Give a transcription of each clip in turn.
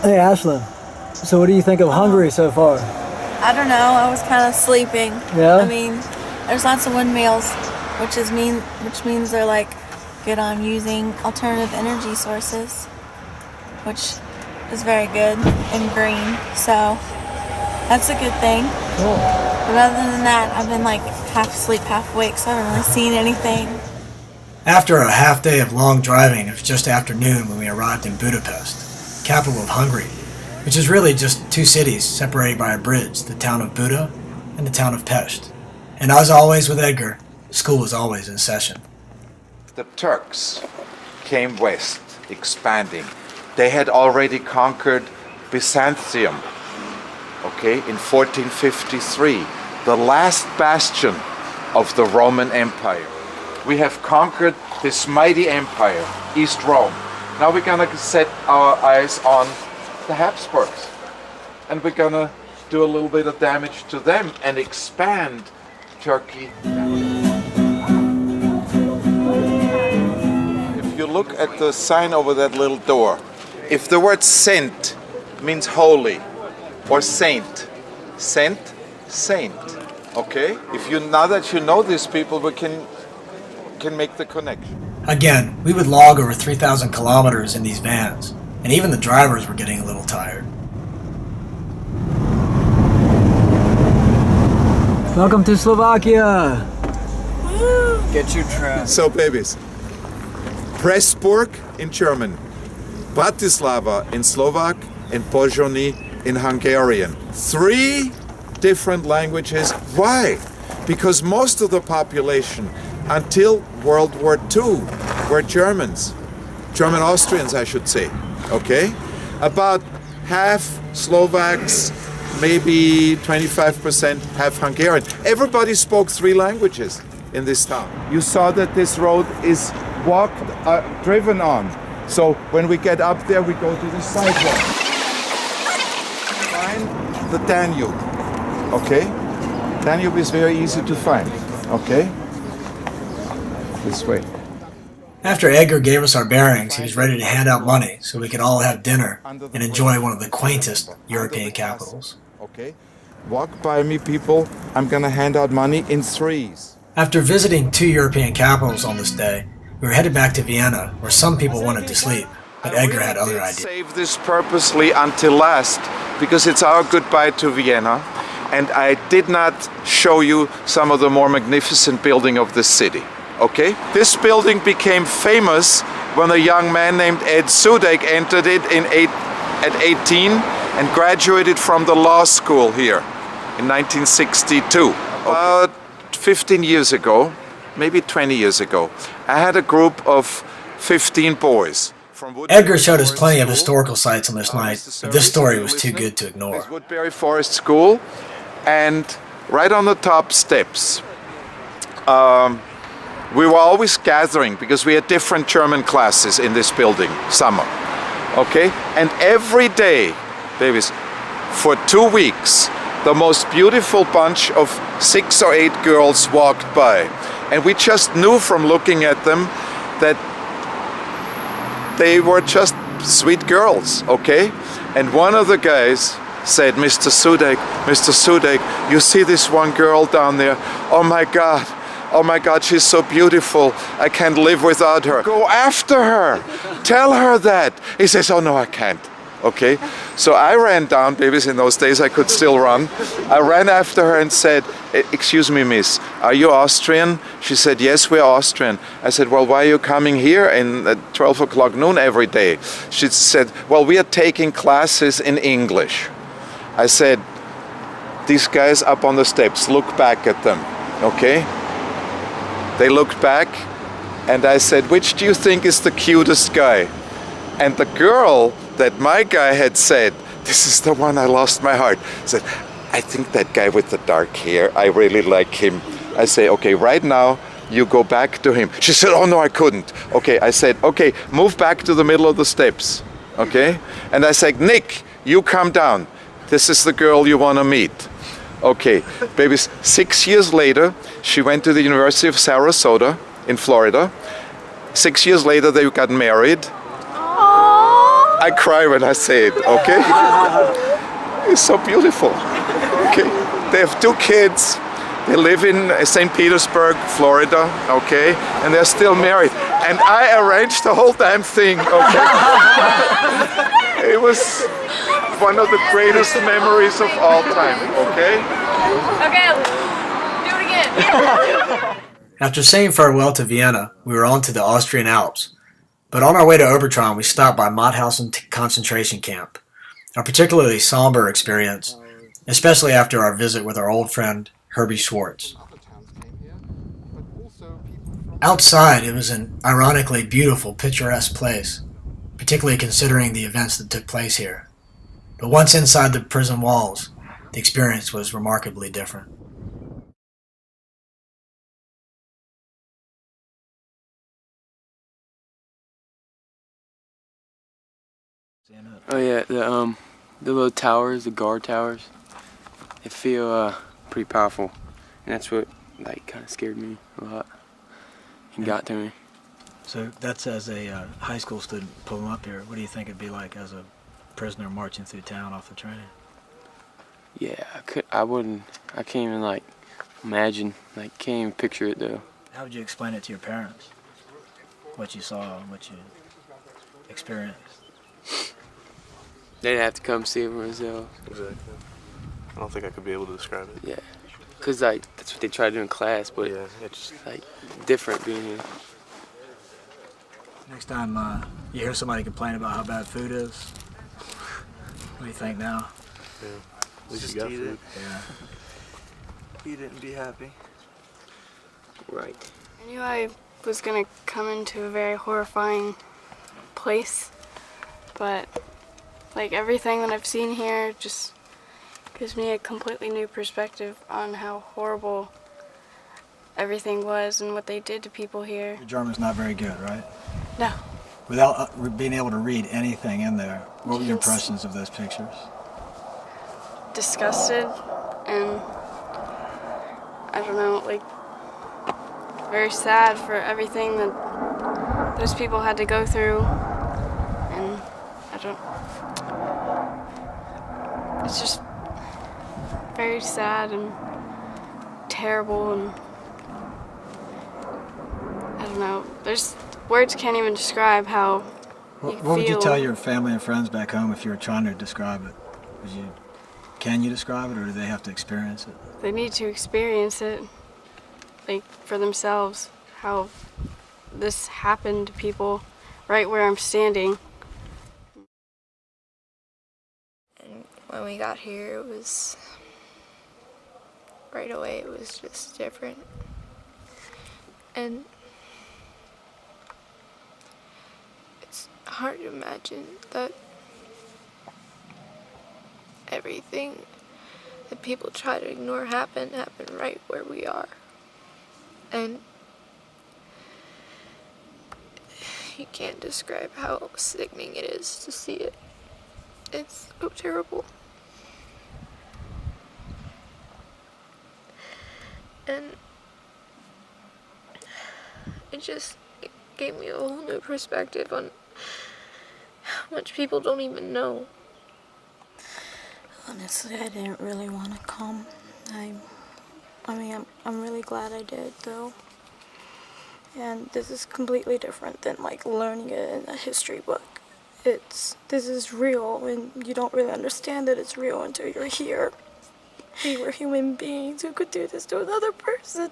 Hey Ashlyn, so what do you think of Hungary so far? I don't know. I was kind of sleeping. Yeah? I mean, there's lots of windmills, which means they're like good on using alternative energy sources, which is very good and green. So that's a good thing. Cool. But other than that, I've been like half asleep, half awake, so I haven't really seen anything. After a half day of long driving, it was just afternoon when we arrived in Budapest, capital of Hungary, which is really just two cities separated by a bridge, the town of Buda and the town of Pest. And as always with Edgar, school was always in session. The Turks came west, expanding. They had already conquered Byzantium, okay, in 1453, the last bastion of the Roman Empire. We have conquered this mighty empire, East Rome. Now we're gonna set our eyes on the Habsburgs, and we're gonna do a little bit of damage to them and expand Turkey. If you look at the sign over that little door, if the word saint means holy or saint, saint, okay? If you, now that you know these people, we can make the connection. Again, we would log over 3,000 kilometers in these vans, and even the drivers were getting a little tired. Welcome to Slovakia! Get your trap. So babies, Pressburg in German, Bratislava in Slovak, and Pozsony in Hungarian. 3 different languages. Why? Because most of the population until World War II were Germans. German-Austrians, I should say. Okay? About half Slovaks, maybe 25% half Hungarian. Everybody spoke 3 languages in this town. You saw that this road is driven on. So when we get up there, we go to the sidewalk. Find the Danube. Okay? Danube is very easy to find. Okay? This way. After Edgar gave us our bearings, he was ready to hand out money so we could all have dinner and enjoy one of the quaintest European capitals. Okay? Walk by me, people. I'm gonna hand out money in 3s. After visiting 2 European capitals on this day, we were headed back to Vienna, where some people wanted to sleep, but Edgar had other ideas. Save this purposely until last, because it's our goodbye to Vienna, and I did not show you some of the more magnificent building of the city. Okay? This building became famous when a young man named Ed Sudek entered it at 18 and graduated from the law school here in 1962. About 15 years ago, maybe 20 years ago, I had a group of 15 boys. Edgar showed us plenty of historical sites on this night, but this story was too good to ignore. Woodbury Forest School, and right on the top steps, we were always gathering because we had different German classes in this building, summer. Okay? And every day, babies, for 2 weeks, the most beautiful bunch of 6 or 8 girls walked by. And we just knew from looking at them that they were just sweet girls, okay? And one of the guys said, Mr. Sudek, you see this one girl down there? Oh my God, she's so beautiful. I can't live without her. Go after her. Tell her that. He says, oh no, I can't. Okay? So I ran down, babies, in those days I could still run. I ran after her and said, excuse me, miss, are you Austrian? She said, yes, we're Austrian. I said, well, why are you coming here at 12 o'clock noon every day? She said, well, we are taking classes in English. I said, these guys up on the steps, look back at them, okay? They looked back, and I said, which do you think is the cutest guy? And the girl that my guy had said, this is the one I lost my heart, said, I think that guy with the dark hair, I really like him. I say, okay, right now, you go back to him. She said, oh no, I couldn't. Okay, I said, okay, move back to the middle of the steps, okay? And I said, Nick, you come down. This is the girl you want to meet. Okay, babies, 6 years later, she went to the University of Sarasota in Florida. 6 years later, they got married. I cry when I say it, okay? It's so beautiful, okay? They have 2 kids. They live in St. Petersburg, Florida, okay? And they're still married. And I arranged the whole damn thing, okay? It was one of the greatest memories of all time, okay? Okay, do it again. After saying farewell to Vienna, we were on to the Austrian Alps. But on our way to Obertraum, we stopped by Mauthausen concentration camp. A particularly somber experience, especially after our visit with our old friend Herbie Schwartz. Outside, it was an ironically beautiful, picturesque place, particularly considering the events that took place here. But once inside the prison walls, the experience was remarkably different. Oh yeah, the little towers, the guard towers, they feel pretty powerful, and that's what like kind of scared me a lot and got to me. So that's as a high school student pulling up here. What do you think it'd be like as a prisoner marching through town off the train? Yeah, I can't even like imagine, like can't even picture it though. How would you explain it to your parents? What you saw and what you experienced? They'd have to come see it for themselves. Exactly. I don't think I could be able to describe it. Yeah, cause like that's what they try to do in class, but Yeah, it's like different being here. Next time you hear somebody complain about how bad food is, what do you think now? yeah. At least Just you got eat food. Yeah. Eat it and be happy. Right. I knew I was gonna come into a very horrifying place, but like everything that I've seen here just gives me a completely new perspective on how horrible everything was and what they did to people here. Your German's not very good, right? No. Without being able to read anything in there, what were your Yes. impressions of those pictures? Disgusted and I don't know, like very sad for everything that those people had to go through, and I don't, it's just very sad and terrible, and I don't know, there's words can't even describe how you What would you feel. tell your family and friends back home if you were trying to describe it? Can you describe it, or do they have to experience it? They need to experience it, like, for themselves, how this happened to people right where I'm standing. And when we got here, it was, right away, it was just different. And it's hard to imagine that everything that people try to ignore happened right where we are. And you can't describe how sickening it is to see it. It's so terrible. And it gave me a whole new perspective on how much people don't even know. Honestly, I didn't really want to come. I'm really glad I did, though. And this is completely different than like learning it in a history book. This is real, and you don't really understand that it's real until you're here. We were human beings who could do this to another person.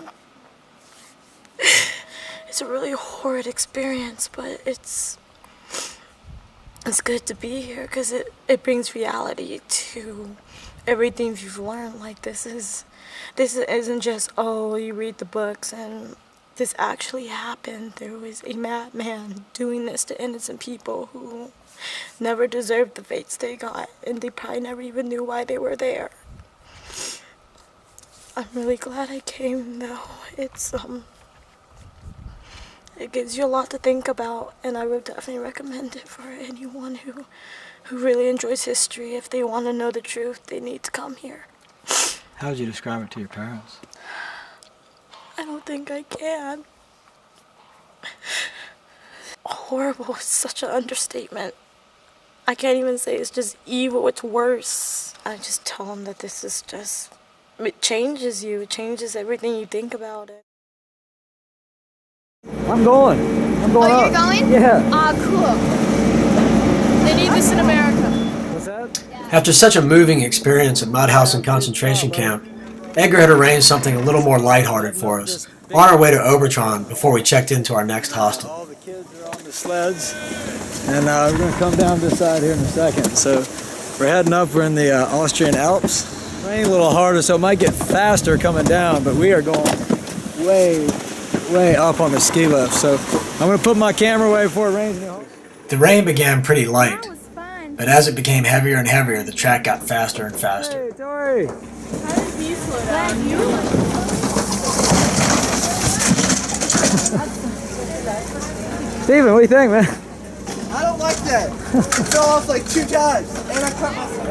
It's a really horrid experience, but it's good to be here because it brings reality to everything you've learned. Like this isn't just, oh, you read the books, and this actually happened. There was a madman doing this to innocent people who never deserved the fates they got, and they probably never even knew why they were there. I'm really glad I came, though. It gives you a lot to think about, and I would definitely recommend it for anyone who really enjoys history. If they want to know the truth, they need to come here. How would you describe it to your parents? I don't think I can. Horrible is such an understatement. I can't even say it's just evil, it's worse. I just tell them that this is just, it changes you, it changes everything you think about it. I'm going Oh, up. you're going? Yeah. Ah, cool. They need this in America. What's that? After such a moving experience at Mudhouse and concentration camp, Edgar had arranged something a little more lighthearted for us on our way to Obertron before we checked into our next hostel. All the kids are on the sleds, and we're going to come down this side here in a second. So we're heading up. We're in the Austrian Alps. Raining a little harder, so it might get faster coming down, but we are going way up on the ski lift. So I'm going to put my camera away before it rains any harder. The rain began pretty light, but as it became heavier and heavier, the track got faster and faster. Hey, Tori! How did he slow down? Steven, what do you think, man? I don't like that. I fell off like 2 times, and I cut myself.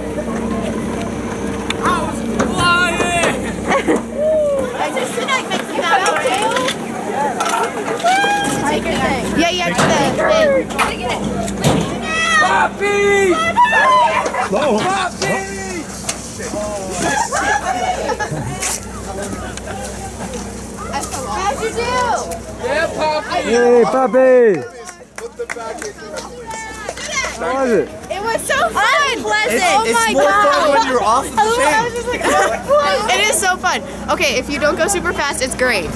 I was flying! I just feel like makes me that okay? Take your thing. Yeah, yeah, get it. Papi! Papi! How'd you do? Yeah, Papi! Hey, Papi! How was it? It was so fun! It's, Oh it's my more god! fun when you're off of the I was chain. just like, it is so fun. Okay, if you don't go super fast, it's great.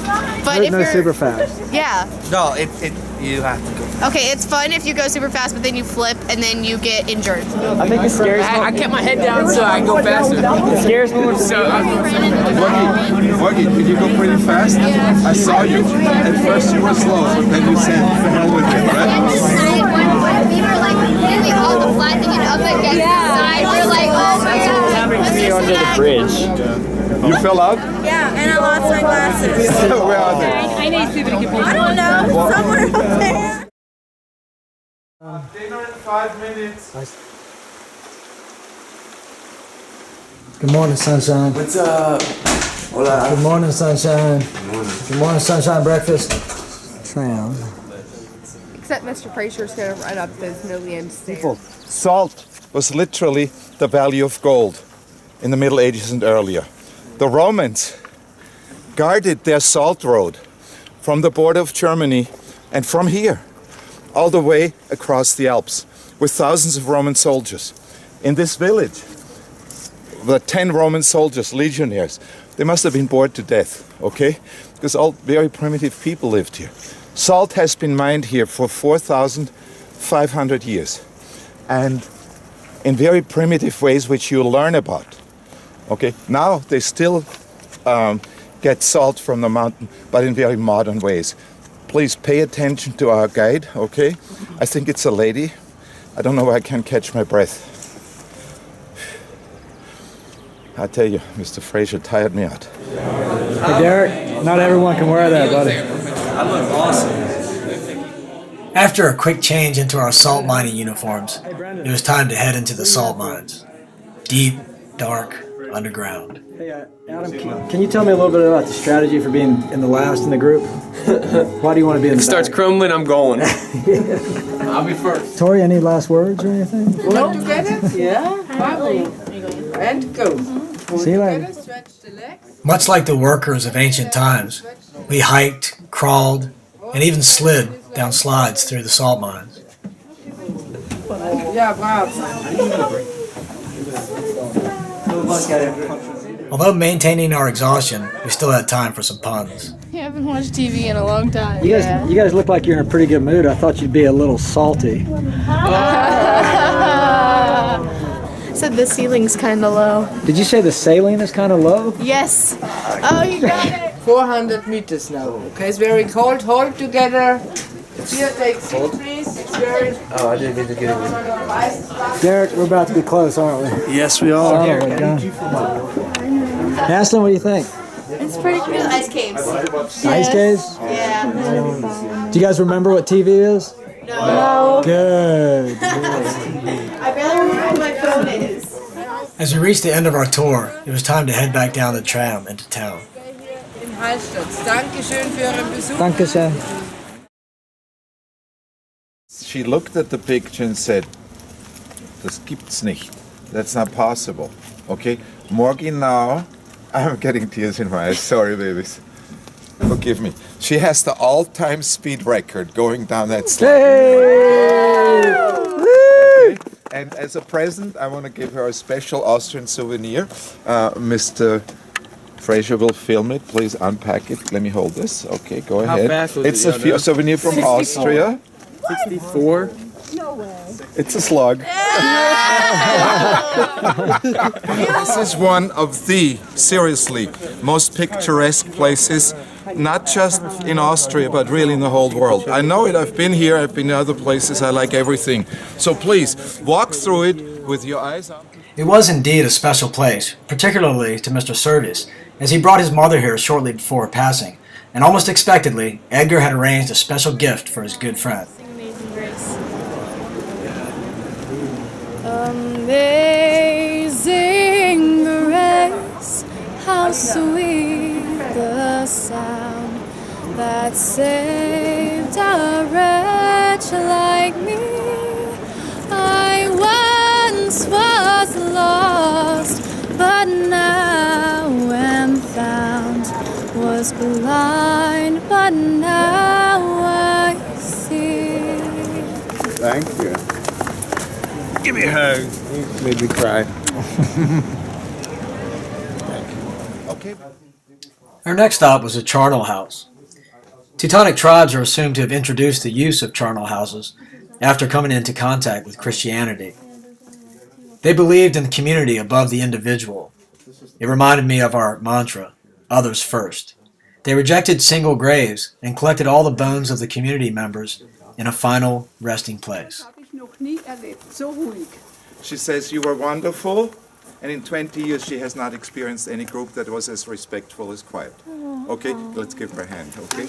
But if you're super fast. yeah. No, you have to go. Okay, it's fun if you go super fast, but then you flip and then you get injured. I think the scariest I kept my head down so I can go faster. The scariest moment for me. Wuggy, did you go pretty fast? Yeah. I saw you. At first you were slow, but then you said, "The hell with it," right? When we were like doing all the flattening and up against the side, we were like, oh my god. Happened to me under the bridge. You fell out? Yeah, and I lost my glasses. Where are they? I don't know, somewhere up there. Dinner in 5 minutes. Good morning, sunshine. What's up? Hola. Good morning, sunshine. Good morning, sunshine breakfast. Tram. Except Mr. Fraser's gonna run up those million stairs. Salt was literally the value of gold in the Middle Ages and earlier. The Romans guarded their salt road from the border of Germany and from here all the way across the Alps with thousands of Roman soldiers. In this village, the 10 Roman soldiers, legionnaires, they must have been bored to death, okay? Because all very primitive people lived here. Salt has been mined here for 4,500 years, and in very primitive ways which you'll learn about. Okay, now they still get salt from the mountain, but in very modern ways. Please pay attention to our guide, okay? I think it's a lady. I don't know why I can't catch my breath. I tell you, Mr. Fraser tired me out. Hey, Derek, not everyone can wear that, buddy. I look awesome. After a quick change into our salt mining uniforms, it was time to head into the salt mines. Deep, dark, underground. Hey, Adam, can you tell me a little bit about the strategy for being in the last in the group? Why do you want to be in the It starts back? crumbling, I'm going. I'll be first. Tori, any last words or anything? Work together? Yeah, probably. And go. See you later. Stretch the legs. Much like the workers of ancient times, we hiked, crawled, and even slid down slides through the salt mines. Yeah, bravo. Although maintaining our exhaustion, we still had time for some puns. You haven't watched TV in a long time. You guys look like you're in a pretty good mood. I thought you'd be a little salty. Said the ceiling's kind of low. Did you say the saline is kind of low? Yes. Oh, you got it. 400 meters now. Okay, it's very cold. Hold together. Here, take seat, please. It's very... Oh, I didn't mean to get it. Derek, we're about to be close, aren't we? Yes, we are. Oh, my God. Ashlyn, what do you think? It's pretty cool. Ice caves. Ice caves? Yeah. Do you guys remember what TV is? No. Good. I barely remember what my phone is. As we reached the end of our tour, it was time to head back down the tram into town. In Hallstatt. Dankeschön für Ihren Besuch. Dankeschön. She looked at the picture and said, Das gibt's nicht. That's not possible. Okay? More genau. I'm getting tears in my eyes. Sorry, babies. Forgive me. She has the all-time speed record going down that slide. Okay. And as a present, I want to give her a special Austrian souvenir. Mr. Fraser will film it. Please unpack it. Let me hold this. Okay, go ahead. fast was It's it? a souvenir from 64. Austria. 64? No way. It's a slug. This is one of the, seriously, most picturesque places, not just in Austria, but really in the whole world. I know it, I've been here, I've been in other places, I like everything. So please, walk through it with your eyes on. It was indeed a special place, particularly to Mr. Service, as he brought his mother here shortly before her passing, and almost expectedly, Edgar had arranged a special gift for his good friend. Amazing Grace. Amazing grace, how sweet the sound that saved a wretch like me. I once was lost, but now am found. Was blind, but now I see. Thank you. Give me a hug. You made me cry. Okay. Our next stop was a charnel house. Teutonic tribes are assumed to have introduced the use of charnel houses after coming into contact with Christianity. They believed in the community above the individual. It reminded me of our mantra, others first. They rejected single graves and collected all the bones of the community members in a final resting place. She says you were wonderful, and in 20 years she has not experienced any group that was as respectful as quiet. Okay, let's give her a hand, okay?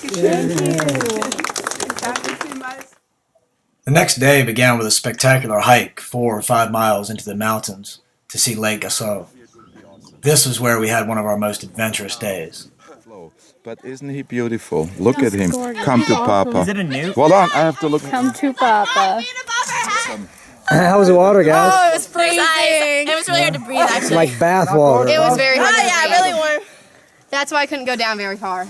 The next day began with a spectacular hike 4 or 5 miles into the mountains to see Lake Gasso. This was where we had one of our most adventurous days. But isn't he beautiful? Look at him. Come to Papa. Is it a newt? Hold on, I have to look. Come to Papa. How was the water, guys? Oh, it was freezing. It was really hard to breathe, actually. Like bath water. It was very hard to breathe. Yeah, really warm. That's why I couldn't go down very far.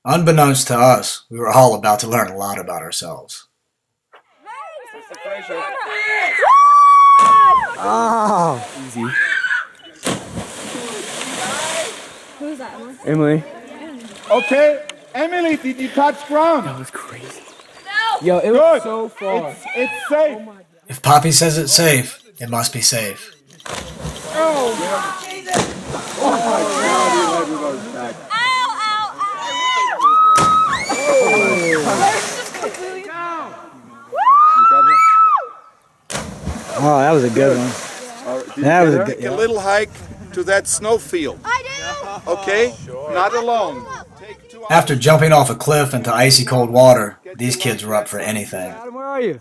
Unbeknownst to us, we were all about to learn a lot about ourselves. Oh. Easy. Who's that, Emily. Okay, Emily, did you touch ground? That was crazy. No! Yo, it was so far. It's safe. If Papi says it's safe, it must be safe. Oh my God, you let me go back. Oh, that was a good one. That was a good. A little hike to that snowfield. I do. Okay, not alone. After jumping off a cliff into icy cold water, these kids were up for anything. Adam, where are you?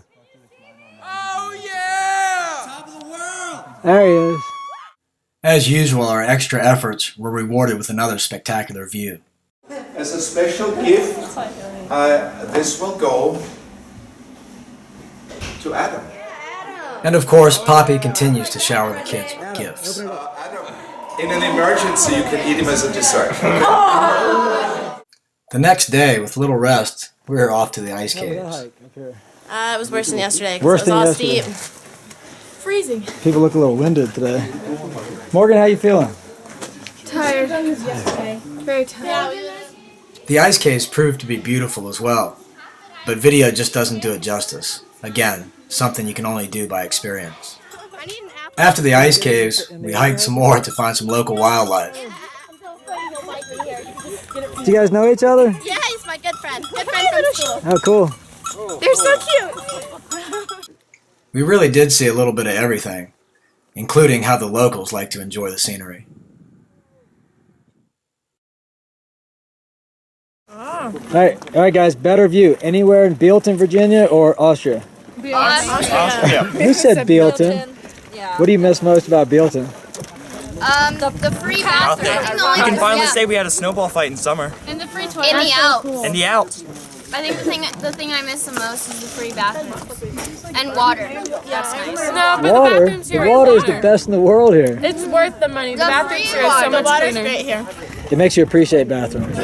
Oh yeah! Top of the world! There he is. As usual, our extra efforts were rewarded with another spectacular view. As a special gift, this will go to Adam. And of course, Papi continues to shower the kids with gifts. In an emergency, you can eat him as a dessert. The next day, with little rest, we were off to the ice caves. It was worse than yesterday. Worse It than was all yesterday. steep. Freezing. People look a little winded today. Morgan, how you feeling? Tired. Very tired. The ice caves proved to be beautiful as well, but video just doesn't do it justice. Again, something you can only do by experience. After the ice caves, we hiked some more to find some local wildlife. Do you guys know each other? Yeah, he's my good friend. Good friend from school. Oh, cool. They're so cute. We really did see a little bit of everything, including how the locals like to enjoy the scenery. All right, guys. Better view anywhere in Bealton, Virginia, or Austria? Austria. Who said Bealton? Yeah. What do you miss most about Bealton? The free bathroom. You can finally say we had a snowball fight in summer. And the free toilet. In the Alps. In the Alps. I think the thing I miss the most is the free bathrooms and water. That's nice. No, but Water? the bathrooms here The water is the best in the world here. It's worth the money. The bathrooms here are so much cleaner. Great here. It makes you appreciate bathrooms.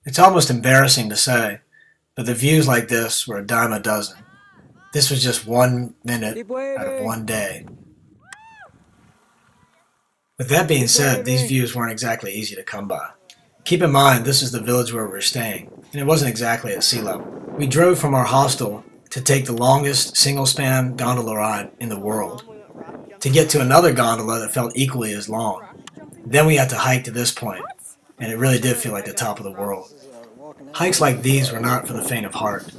It's almost embarrassing to say, but the views like this were a dime a dozen. This was just 1 minute out of 1 day. With that being said, these views weren't exactly easy to come by. Keep in mind, this is the village where we were staying, and it wasn't exactly at sea level. We drove from our hostel to take the longest single-span gondola ride in the world, to get to another gondola that felt equally as long. Then we had to hike to this point, and it really did feel like the top of the world. Hikes like these were not for the faint of heart,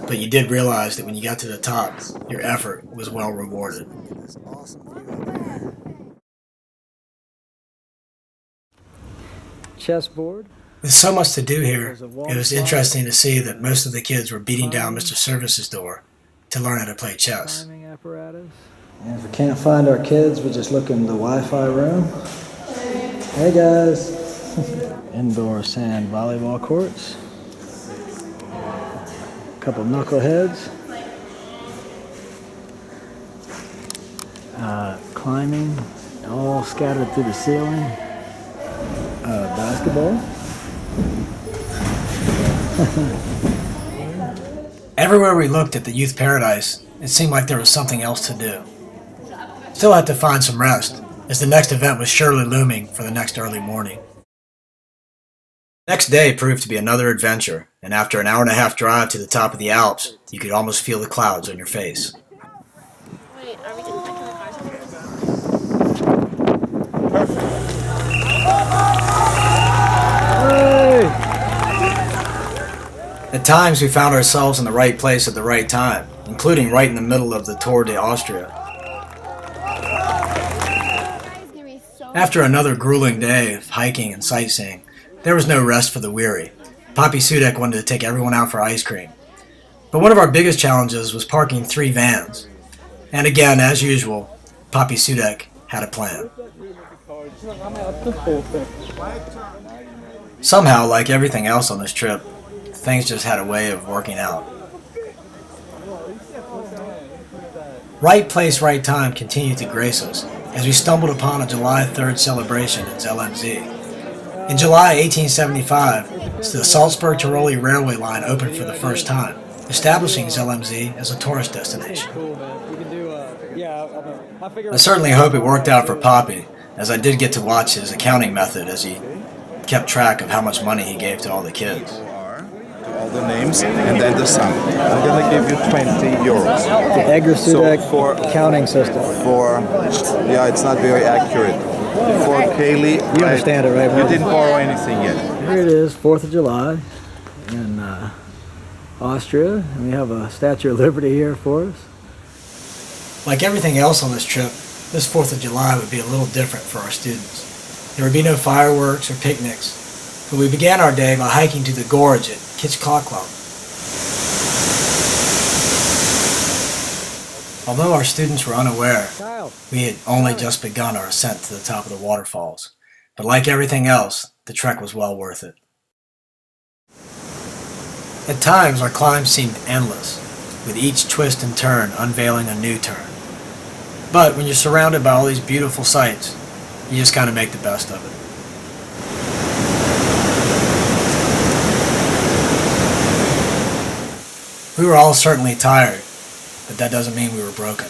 but you did realize that when you got to the top, your effort was well rewarded. Chessboard. With so much to do here, it was interesting to see that most of the kids were beating down Mr. Service's door to learn how to play chess. Climbing apparatus. And if we can't find our kids, we just look in the Wi-Fi room. Hey guys. Indoor sand volleyball courts. A couple knuckleheads. Climbing, all scattered through the ceiling. Basketball. Everywhere we looked at the youth paradise, it seemed like there was something else to do. Still had to find some rest, as the next event was surely looming for the next early morning. Next day proved to be another adventure, and after an hour-and-a-half drive to the top of the Alps, you could almost feel the clouds on your face. Wait, are we getting back in the cars? At times we found ourselves in the right place at the right time, including right in the middle of the Tour de Austria. After another grueling day of hiking and sightseeing, there was no rest for the weary. Papi Sudek wanted to take everyone out for ice cream. But one of our biggest challenges was parking 3 vans. And again, as usual, Papi Sudek had a plan. Somehow, like everything else on this trip, things just had a way of working out. Right place, right time continued to grace us as we stumbled upon a July 3rd celebration at ZLMZ. In July 1875, the Salzburg-Tiroli railway line opened for the first time, establishing ZLMZ as a tourist destination. I certainly hope it worked out for Papi, as I did get to watch his accounting method as he kept track of how much money he gave to all the kids. All the names and then the sum. I'm gonna give you 20 euros. The Edgar Sudek accounting system. Yeah, it's not very accurate. For Kaylee, you understand it, right? You didn't borrow anything yet. Here it is, 4th of July in Austria, and we have a Statue of Liberty here for us. Like everything else on this trip, this 4th of July would be a little different for our students. There would be no fireworks or picnics, but we began our day by hiking to the gorge at Kitschkaklau. Although our students were unaware, we had only just begun our ascent to the top of the waterfalls. But like everything else, the trek was well worth it. At times, our climb seemed endless, with each twist and turn unveiling a new turn. But when you're surrounded by all these beautiful sights, you just kind of make the best of it. We were all certainly tired, but that doesn't mean we were broken.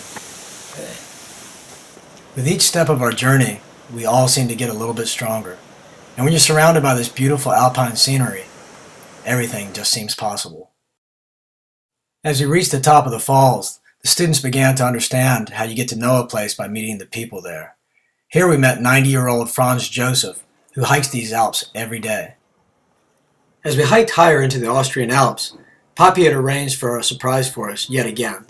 With each step of our journey, we all seemed to get a little bit stronger. And when you're surrounded by this beautiful alpine scenery, everything just seems possible. As we reached the top of the falls, the students began to understand how you get to know a place by meeting the people there. Here we met 90-year-old Franz Joseph, who hikes these Alps every day. As we hiked higher into the Austrian Alps, Papi had arranged for a surprise for us yet again.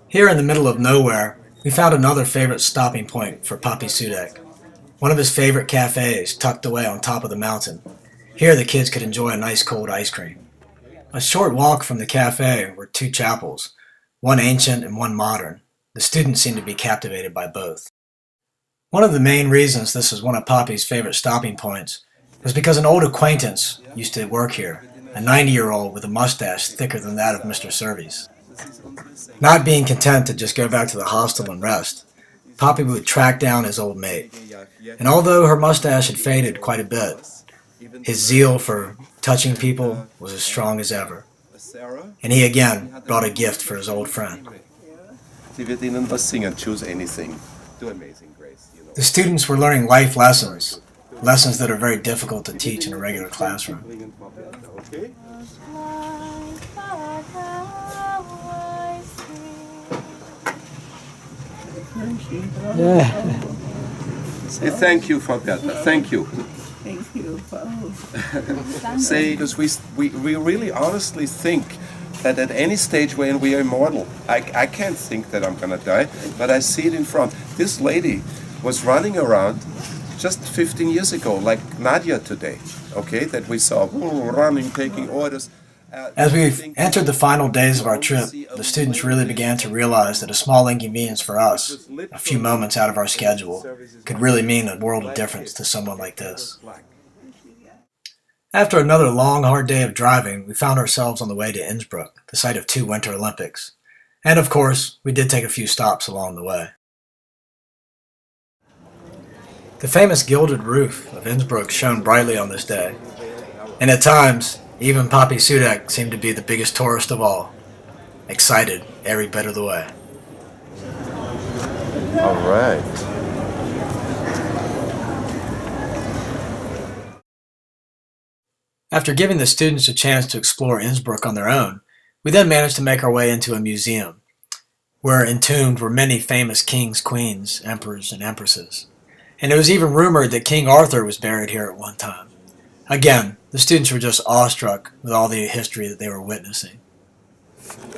Here in the middle of nowhere, we found another favorite stopping point for Papi Sudek. One of his favorite cafes tucked away on top of the mountain. Here the kids could enjoy a nice cold ice cream. A short walk from the cafe were 2 chapels, one ancient and one modern. The students seemed to be captivated by both. One of the main reasons this was one of Papi's favorite stopping points was because an old acquaintance used to work here, a 90-year-old with a mustache thicker than that of Mr. Survey's. Not being content to just go back to the hostel and rest, Papi would track down his old mate. And although her mustache had faded quite a bit, his zeal for touching people was as strong as ever. And he again brought a gift for his old friend. Choose anything. Do Amazing Grace. The students were learning life lessons, lessons that are very difficult to teach in a regular classroom. Yeah. Say thank you for that. Thank you. Thank you. Say, because we really honestly think that at any stage when we are immortal. I can't think that I'm gonna die, but I see it in front. This lady was running around just 15 years ago, like Nadia today, okay, that we saw running, taking orders. As we entered the final days of our trip, the students really began to realize that a small inconvenience for us, a few moments out of our schedule, could really mean a world of difference to someone like this. After another long, hard day of driving, we found ourselves on the way to Innsbruck, the site of 2 Winter Olympics. And of course, we did take a few stops along the way. The famous gilded roof of Innsbruck shone brightly on this day, and at times, even Papi Sudek seemed to be the biggest tourist of all, excited every bit of the way. All right. After giving the students a chance to explore Innsbruck on their own, we then managed to make our way into a museum, where entombed were many famous kings, queens, emperors, and empresses. And it was even rumored that King Arthur was buried here at one time. Again, the students were just awestruck with all the history that they were witnessing.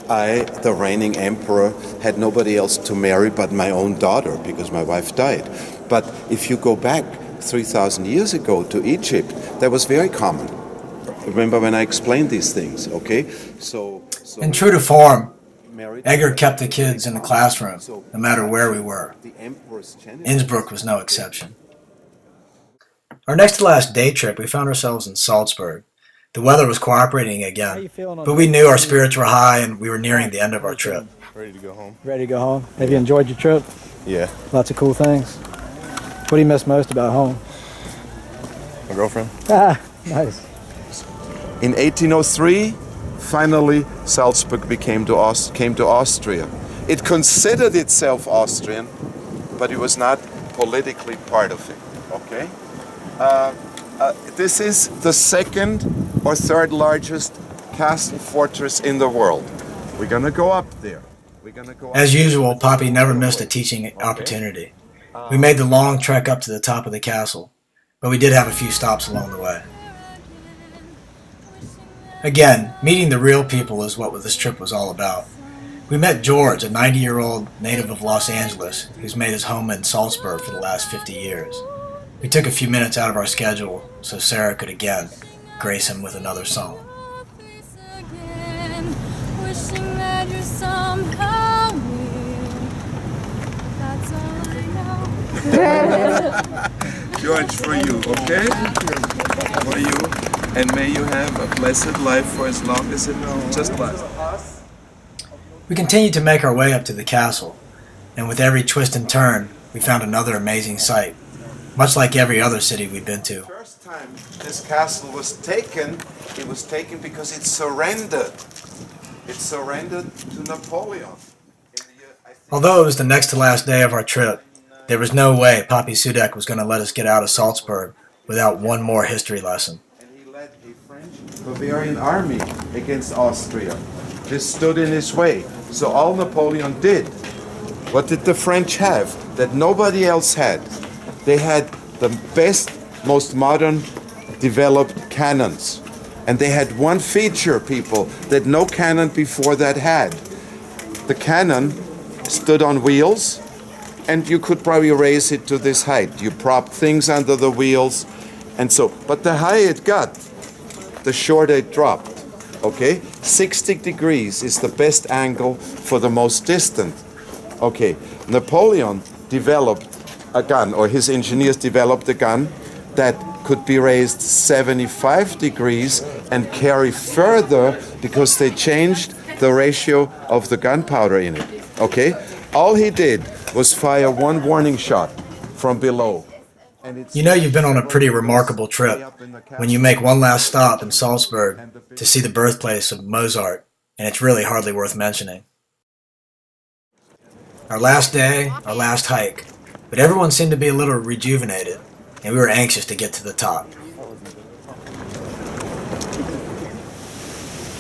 I, the reigning emperor, had nobody else to marry but my own daughter because my wife died. But if you go back 3,000 years ago to Egypt, that was very common. Remember when I explained these things, okay? So And true to form, Edgar kept the kids in the classroom, no matter where we were. Innsbruck was no exception. Our next to last day trip, we found ourselves in Salzburg. The weather was cooperating again, but we knew our spirits were high and we were nearing the end of our trip. Ready to go home? Ready to go home? Have you enjoyed your trip? Yeah. Lots of cool things. What do you miss most about home? My girlfriend. Ah, nice. In 1803, finally, Salzburg came to Austria. It considered itself Austrian, but it was not politically part of it, okay? This is the second or third largest castle fortress in the world. We're gonna go up there. As usual, Papi never missed a teaching opportunity. We made the long trek up to the top of the castle, but we did have a few stops along the way. Again, meeting the real people is what this trip was all about. We met George, a 90-year-old native of Los Angeles, who's made his home in Salzburg for the last 50 years. We took a few minutes out of our schedule so Sarah could again grace him with another song. George, for you, okay? For you. And may you have a blessed life for as long as it just lasts. We continued to make our way up to the castle, and with every twist and turn, we found another amazing sight, much like every other city we've been to. The first time this castle was taken, it was taken because it surrendered. It surrendered to Napoleon. Although it was the next to last day of our trip, there was no way Papi Sudek was going to let us get out of Salzburg without one more history lesson. Bavarian army against Austria. This stood in his way. So all Napoleon did, what did the French have that nobody else had? They had the best, most modern developed cannons. And they had one feature, people, that no cannon before that had. The cannon stood on wheels, and you could probably raise it to this height. You propped things under the wheels, and so, but the higher it got, the shorter it dropped, okay? 60 degrees is the best angle for the most distant. Okay, Napoleon developed a gun, or his engineers developed a gun that could be raised 75 degrees and carry further because they changed the ratio of the gunpowder in it. Okay? All he did was fire one warning shot from below. You know you've been on a pretty remarkable trip when you make one last stop in Salzburg to see the birthplace of Mozart, and it's really hardly worth mentioning. Our last day, our last hike, but everyone seemed to be a little rejuvenated, and we were anxious to get to the top.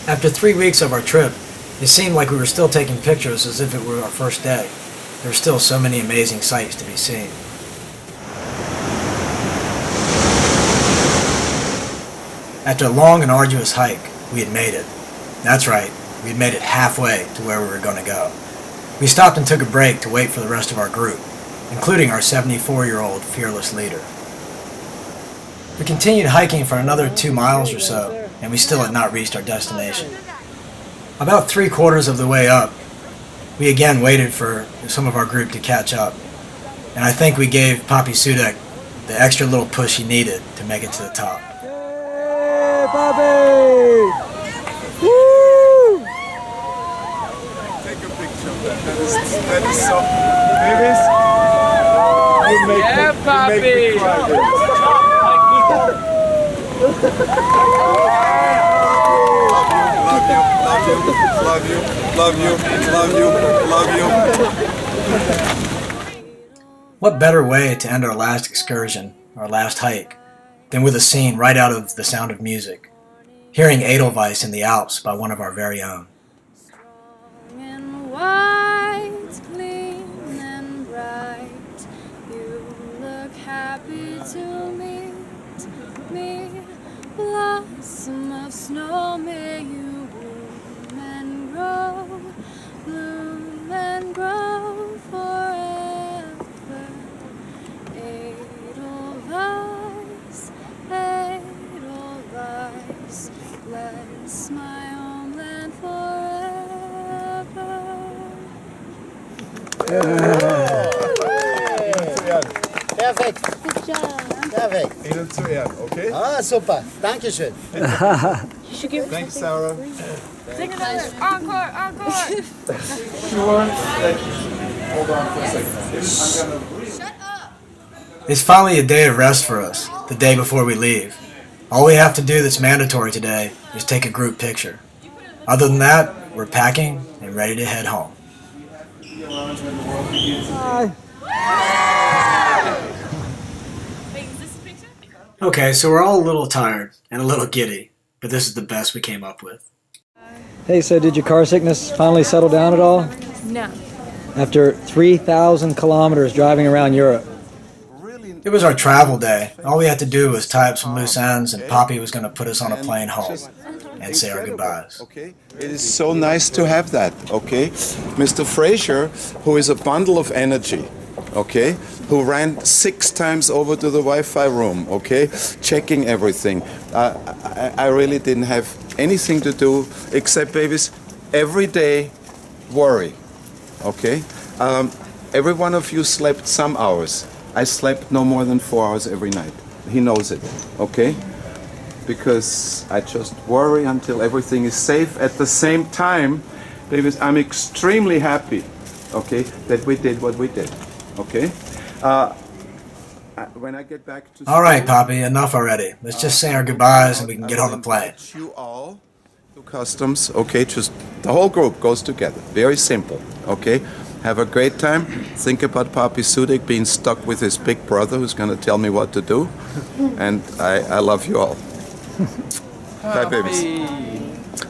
After 3 weeks of our trip, it seemed like we were still taking pictures as if it were our first day. There were still so many amazing sights to be seen. After a long and arduous hike, we had made it. That's right, we had made it halfway to where we were going to go. We stopped and took a break to wait for the rest of our group, including our 74-year-old fearless leader. We continued hiking for another 2 miles or so, and we still had not reached our destination. About 3/4 of the way up, we again waited for some of our group to catch up, and I think we gave Papi Sudek the extra little push he needed to make it to the top. Papi! Woo! Take a picture. That is so. Babies, you make me cry. Love you, love you, love you, love you, love you. What better way to end our last excursion, our last hike, than with a scene right out of The Sound of Music, hearing Edelweiss in the Alps by one of our very own. White, clean and bright, you look happy to meet me. Blossom of snow, may you bloom and grow forever. Edelweiss, Edelweiss, bless my homeland forever. Perfekt. Good job. Perfekt. Ihnen zu Ehren, okay? Ah, super. Dankeschön. Thanks, Sarah. Sing another. Encore, encore. Hold on for a second. It's finally a day of rest for us, the day before we leave. All we have to do that's mandatory today is take a group picture. Other than that, we're packing and ready to head home. Okay, so we're all a little tired and a little giddy, but this is the best we came up with. Hey, so did your car sickness finally settle down at all? No. After 3,000 kilometers driving around Europe. It was our travel day. All we had to do was tie up some loose ends, and Papi was going to put us on a plane home and say our goodbyes. Okay, it is so nice to have that. Okay, Mr. Fraser, who is a bundle of energy. Okay, who ran 6 times over to the Wi-Fi room. Okay, checking everything. I really didn't have anything to do except, babies, every day worry. Okay, every one of you slept some hours. I slept no more than 4 hours every night. He knows it, okay? Because I just worry until everything is safe. At the same time, babies, I'm extremely happy, okay, that we did what we did, okay? When I get back to all right, Papi, enough already. Let's just say our goodbyes and we can get on the plane. You all to customs, okay? Just the whole group goes together. Very simple, okay? Have a great time. Think about Papi Sudek being stuck with his big brother who's going to tell me what to do. And I love you all. Bye, babies.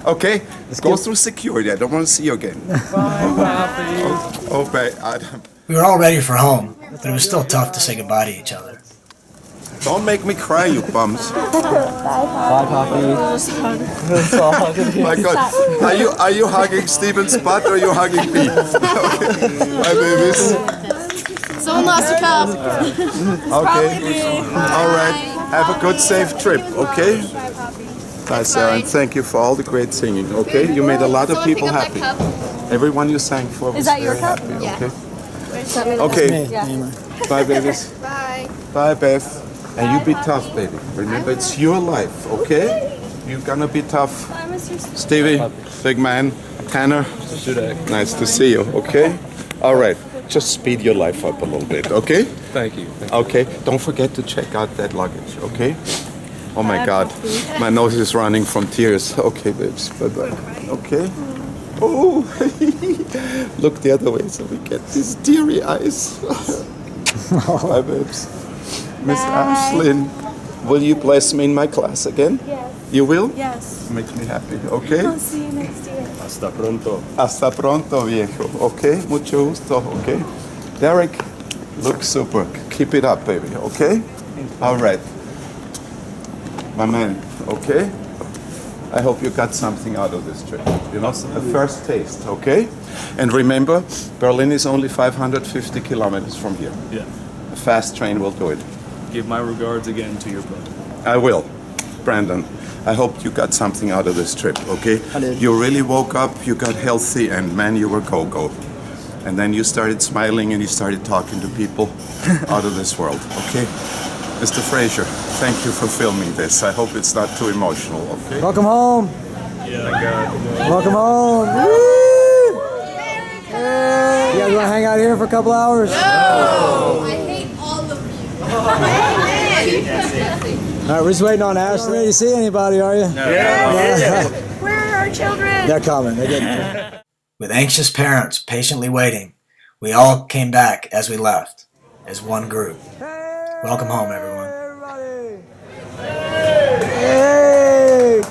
Okay, let's go through security. I don't want to see you again. Bye, Papi. Oh, bye, Adam. We were all ready for home, but it was still tough to say goodbye to each other. Don't make me cry, you bums. Bye, Papi. My God, are you hugging Steven's butt or are you hugging me? Okay. Bye, babies. Someone lost a cup. Okay. All right. Have a good, safe trip. Okay. Bye, Sarah, and thank you for all the great singing. Okay, you made a lot of people happy. Everyone you sang for was very happy. Okay. Okay. Bye, babies. Bye. Bye, Beth. And you be tough, baby. Remember, it's your life, okay? You're gonna be tough. Stevie, big man. Tanner, nice to see you, okay? All right, just speed your life up a little bit, okay? Thank you. Okay, don't forget to check out that luggage, okay? Oh my God, my nose is running from tears. Okay, babes, bye-bye. Okay? Oh, look the other way so we get these teary eyes. Bye, babes. Miss Ashlyn, will you bless me in my class again? Yes. You will? Yes. Makes me happy, okay? I'll see you next year. Hasta pronto. Hasta pronto, viejo. Okay, mucho gusto, okay? Derek, look super. Keep it up, baby, okay? All right. My man, okay? I hope you got something out of this trip. You know, a first taste, okay? And remember, Berlin is only 550 kilometers from here. Yeah. A fast train will do it. Give my regards again to your brother. I will. Brandon, I hope you got something out of this trip, okay? I did. You really woke up, you got healthy, and man, you were go-go. And then you started smiling and you started talking to people out of this world, okay? Mr. Fraser, thank you for filming this. I hope it's not too emotional, okay? Welcome home. Yeah, God. Welcome home. Woo! Hey. You guys want to hang out here for a couple hours? No! I hate all of you. All right, we're just waiting on Ashley. Ready to see anybody, are you? No. Yeah. Where are our children? They're coming. They're getting. With anxious parents patiently waiting, we all came back as we left, as one group. Welcome home, everyone. Hey!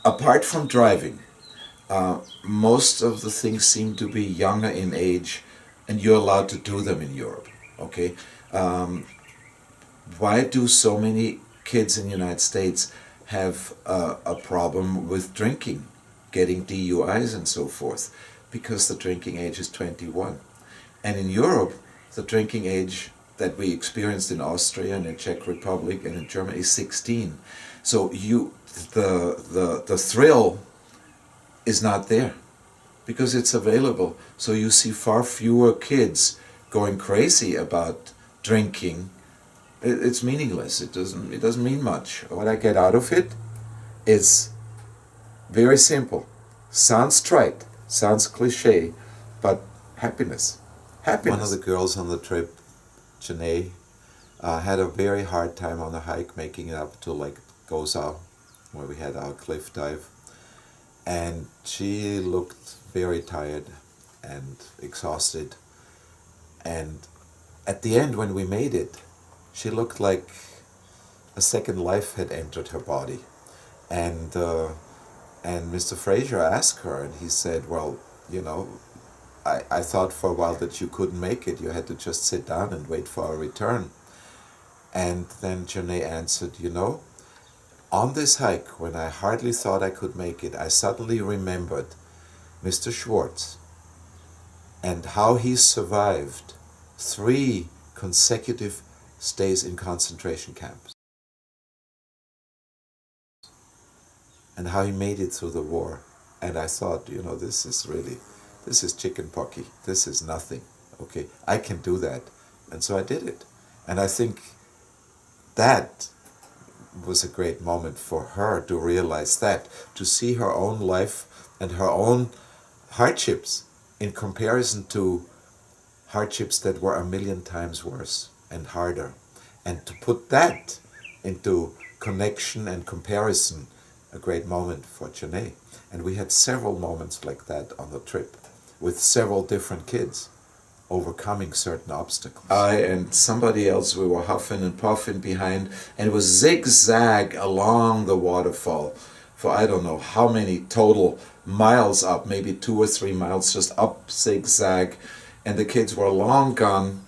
Apart from driving, most of the things seem to be younger in age, and you're allowed to do them in Europe, okay? Why do so many kids in the United States have a problem with drinking, getting DUIs and so forth? Because the drinking age is 21. And in Europe, the drinking age that we experienced in Austria and in Czech Republic and in Germany is 16. So the thrill is not there because it's available. So you see far fewer kids going crazy about drinking. It's meaningless. It doesn't mean much. What I get out of it is very simple. Sounds trite, sounds cliche, but happiness. Happiness. One of the girls on the trip, Janae, had a very hard time on the hike making it up to like Goza, where we had our cliff dive. And she looked very tired and exhausted. And at the end, when we made it, she looked like a second life had entered her body. And Mr. Fraser asked her, and he said, well, you know, I thought for a while that you couldn't make it. You had to just sit down and wait for our return. And then Janae answered, you know, on this hike, when I hardly thought I could make it, I suddenly remembered Mr. Schwartz and how he survived 3 consecutive stays in concentration camps. And how he made it through the war. And I thought, you know, this is chicken pocky. This is nothing. Okay, I can do that. And so I did it. And I think that was a great moment for her to realize that, to see her own life and her own hardships in comparison to hardships that were 1,000,000 times worse and harder. And to put that into connection and comparison, a great moment for Janae. And we had several moments like that on the trip with several different kids overcoming certain obstacles. I and somebody else, we were huffing and puffing behind, and it was zigzag along the waterfall for I don't know how many total miles up, maybe 2 or 3 miles just up zigzag, and the kids were long gone.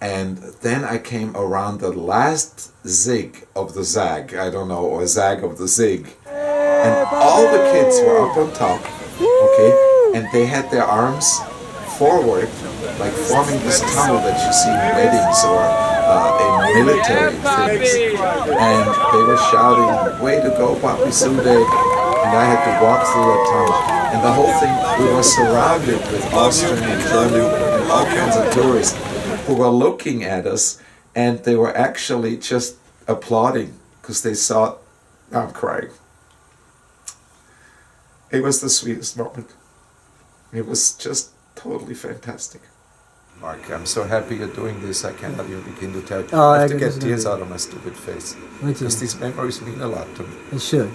And then I came around the last zig of the zag, I don't know, or zag of the zig. And all the kids were up on top, okay, and they had their arms forward, like forming this tunnel that you see in weddings or in military things. And they were shouting, way to go, Papi Sude. And I had to walk through that tunnel. And the whole thing, we were surrounded with Austrian and German and all kinds of tourists who were looking at us, and they were actually just applauding because they saw I'm crying. It was the sweetest moment. It was just totally fantastic. Mark, I'm so happy you're doing this. I cannot even begin to tell you. Oh, I have to guess get it's tears gonna out of my stupid face. Me too. Because these memories mean a lot to me. It should.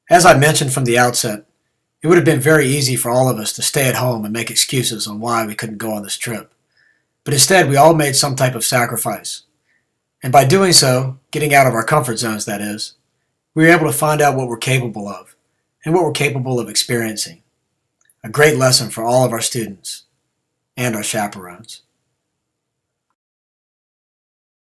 As I mentioned from the outset, it would have been very easy for all of us to stay at home and make excuses on why we couldn't go on this trip. But instead, we all made some type of sacrifice. And by doing so, getting out of our comfort zones, that is, we were able to find out what we're capable of and what we're capable of experiencing. A great lesson for all of our students and our chaperones.